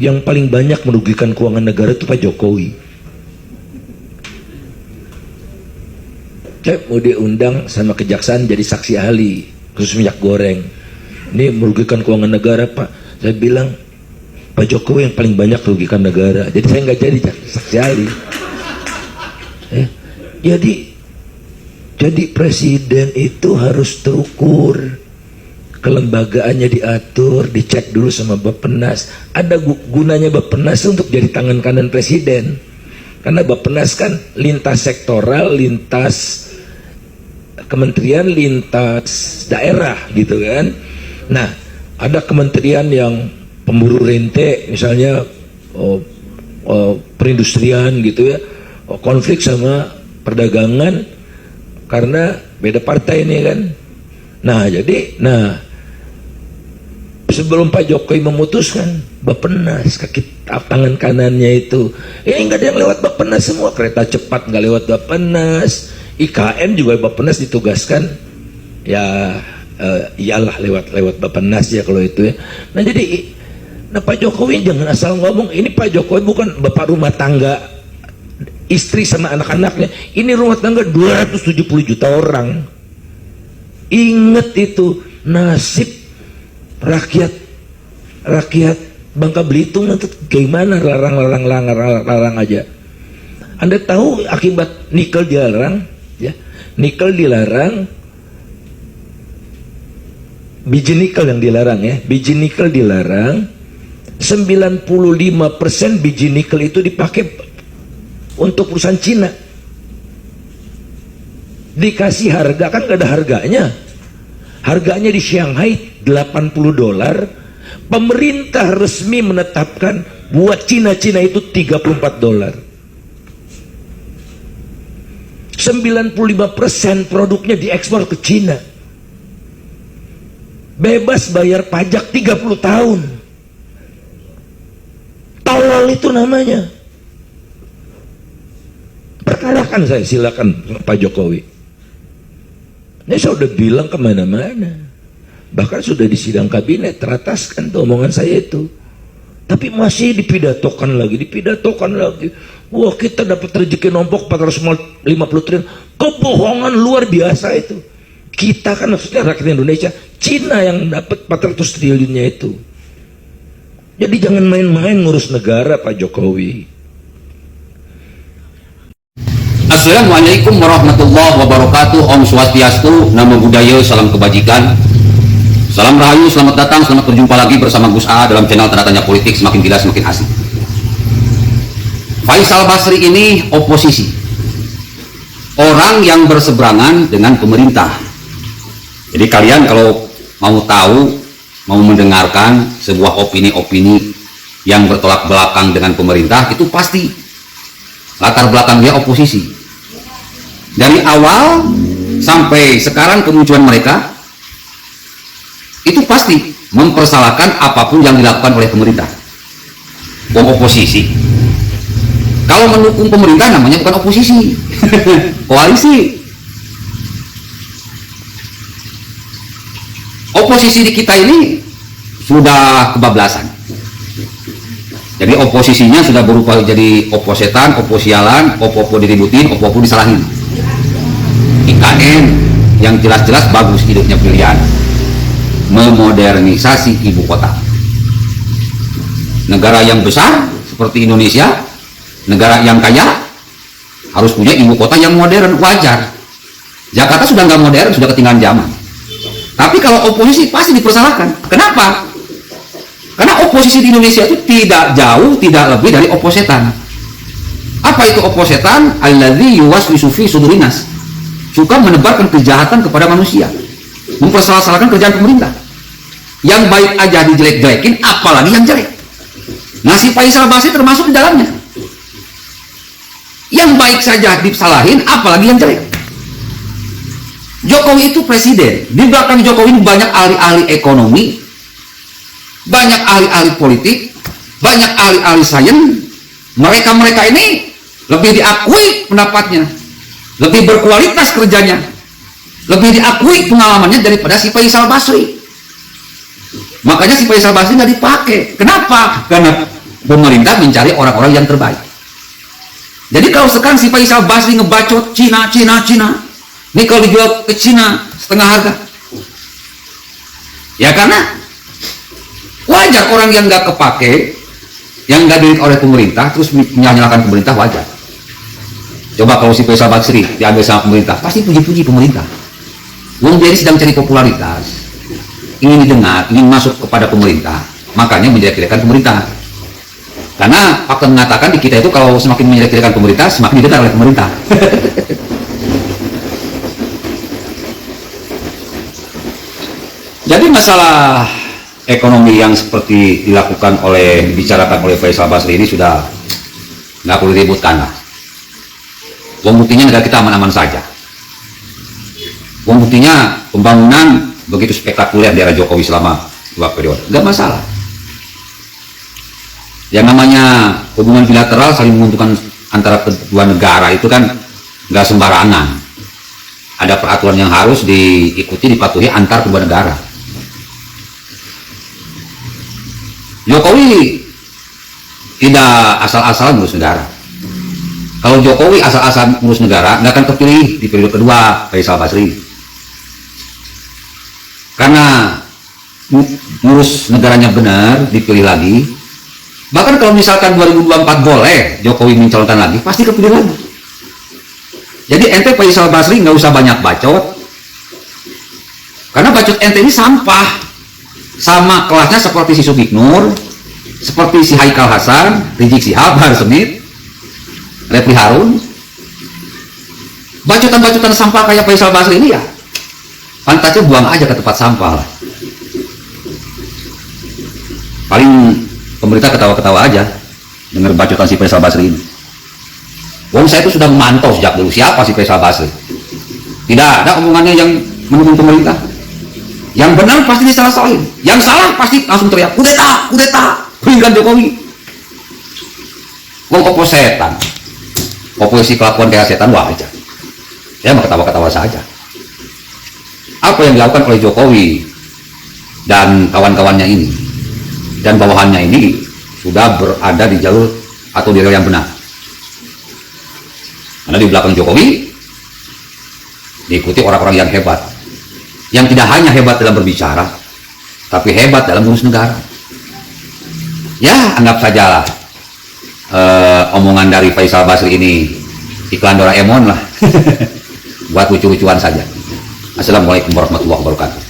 yang paling banyak merugikan keuangan negara itu Pak Jokowi. Saya mau diundang sama kejaksaan jadi saksi ahli khusus minyak goreng. Ini merugikan keuangan negara Pak. Saya bilang Pak Jokowi yang paling banyak merugikan negara. Jadi saya nggak jadi saksi ahli. Jadi presiden itu harus terukur, kelembagaannya diatur, dicek dulu sama Bappenas. Ada gunanya Bappenas untuk jadi tangan kanan presiden, karena Bappenas kan lintas sektoral, lintas kementerian, lintas daerah gitu kan. Nah, ada kementerian yang pemburu rente misalnya, perindustrian gitu ya, konflik sama perdagangan karena beda partai ini kan. Nah jadi, sebelum Pak Jokowi memutuskan, Bappenas kaki tangan kanannya itu, nggak ada yang lewat Bappenas semua. Kereta cepat nggak lewat Bappenas, IKN juga Bappenas ditugaskan, ya iyalah lewat Bappenas ya kalau itu ya. Nah jadi, Pak Jokowi jangan asal ngomong. Ini Pak Jokowi bukan bapak rumah tangga, istri sama anak-anaknya. Ini rumah tangga 270 juta orang. Ingat itu nasib rakyat Bangka Belitung nanti gimana. Larang aja. Anda tahu akibat nikel dilarang ya? Nikel dilarang, biji nikel yang dilarang ya, biji nikel dilarang. 95% biji nikel itu dipakai untuk perusahaan Cina. Dikasih harga, kan gak ada harganya di Shanghai $80. Pemerintah resmi menetapkan buat Cina itu $34. 95% produknya diekspor ke Cina. Bebas bayar pajak 30 tahun. Tolol itu namanya. Perkarakan saya, silakan Pak Jokowi. Ini saya udah bilang kemana-mana, bahkan sudah di sidang kabinet terataskan tuh omongan saya itu. Tapi masih dipidatokan lagi. Wah, kita dapat rezeki nombok 450 triliun. Kebohongan luar biasa itu. Kita kan maksudnya rakyat Indonesia, Cina yang dapat 400 triliunnya itu. Jadi jangan main-main ngurus negara Pak Jokowi. Assalamualaikum warahmatullahi wabarakatuh. Om Swastiastu, Namo Buddhaya, salam kebajikan, salam rahayu, selamat datang, selamat berjumpa lagi bersama Gus A dalam channel Tanda Tanya Politik, semakin gila semakin asik. Faisal Basri ini oposisi, orang yang berseberangan dengan pemerintah. Jadi kalian kalau mau tahu, mau mendengarkan sebuah opini-opini yang bertolak belakang dengan pemerintah, itu pasti latar belakang dia oposisi. Dari awal sampai sekarang kemunculan mereka itu pasti mempersalahkan apapun yang dilakukan oleh pemerintah. Oposisi, kalau mendukung pemerintah namanya bukan oposisi, koalisi. Oposisi di kita ini sudah kebablasan. Jadi oposisinya sudah berupa jadi oposetan, oposialan, opo-opo diributin, opo-opo disalahin. IKN yang jelas-jelas bagus hidupnya pilihan, memodernisasi ibu kota. Negara yang besar seperti Indonesia, negara yang kaya, harus punya ibu kota yang modern, wajar. Jakarta sudah nggak modern, sudah ketinggalan zaman. Tapi kalau oposisi pasti dipersalahkan. Kenapa? Karena oposisi di Indonesia itu tidak jauh, tidak lebih dari oposetan. Apa itu oposetan? Alladzi yuwaswisu fi sudurin nas. Suka menebarkan kejahatan kepada manusia, mempersalahkan kerjaan pemerintah. Yang baik aja dijelek-jelekin, apalagi yang jelek. Nah, si Faisal Basri termasuk di dalamnya. Yang baik saja disalahin, apalagi yang jelek. Jokowi itu presiden. Di belakang Jokowi ini banyak ahli-ahli ekonomi, banyak ahli-ahli politik, banyak ahli-ahli sains. Mereka-mereka ini lebih diakui pendapatnya, lebih berkualitas kerjanya, lebih diakui pengalamannya daripada si Faisal Basri. Makanya si Faisal Basri nggak dipakai. Kenapa? Karena pemerintah mencari orang-orang yang terbaik. Jadi kalau sekarang si Faisal Basri ngebacot Cina, ini kalau dijual ke Cina setengah harga, ya karena wajar orang yang nggak kepake, yang nggak dilirik oleh pemerintah terus menyalahkan pemerintah, wajar. Coba kalau si Faisal Basri diambil sama pemerintah, pasti puji-puji pemerintah. Wong dia sedang cari popularitas, ingin didengar, ingin masuk kepada pemerintah, makanya menjelek-jelekan pemerintah. Karena fakta mengatakan di kita itu kalau semakin menjelek-jelekan pemerintah, semakin didengar oleh pemerintah. Jadi masalah ekonomi yang seperti dibicarakan oleh Faisal Basri ini sudah nggak perlu diributkan lah. Wong buktinya negara kita aman-aman saja. Wong buktinya pembangunan begitu spektakuler di era Jokowi selama 2 periode, nggak masalah. Yang namanya hubungan bilateral saling menguntungkan antara kedua negara itu kan nggak sembarangan. Ada peraturan yang harus diikuti, dipatuhi antar kedua negara. Jokowi tidak asal-asalan ngurus negara. Kalau Jokowi asal-asalan ngurus negara, nggak akan terpilih di periode kedua Faisal Basri. Karena ngurus negaranya benar, dipilih lagi. Bahkan kalau misalkan 2024 boleh Jokowi mencalonkan lagi, pasti kepilih lagi. Jadi ente Faisal Basri nggak usah banyak bacot, karena bacot ente ini sampah, sama kelasnya seperti si Sutik Nur, seperti si Haikal Hasan, Rizik Sihab, Bahar Smith, Refli Harun. Bacotan-bacotan sampah kayak Faisal Basri ini ya pantasnya buang aja ke tempat sampah lah. Paling pemerintah ketawa-ketawa aja dengar bacotan si Faisal Basri ini. Wong saya itu sudah memantau sejak dulu siapa si Faisal Basri. Tidak ada omongannya yang mendukung pemerintah. Yang benar pasti disalah-salahin, yang salah pasti langsung teriak kudeta, pilihkan Jokowi. Wong opo setan, oposisi kelakuan kayak setan wajar. Saya mau ketawa-ketawa saja. Apa yang dilakukan oleh Jokowi dan kawan-kawannya ini dan bawahannya ini sudah berada di jalur atau di rel yang benar. Karena di belakang Jokowi diikuti orang-orang yang hebat, yang tidak hanya hebat dalam berbicara, tapi hebat dalam mengurus negara. Ya, anggap sajalah omongan dari Faisal Basri ini iklan Doraemon lah, buat lucu-lucuan saja. Assalamualaikum warahmatullahi wabarakatuh.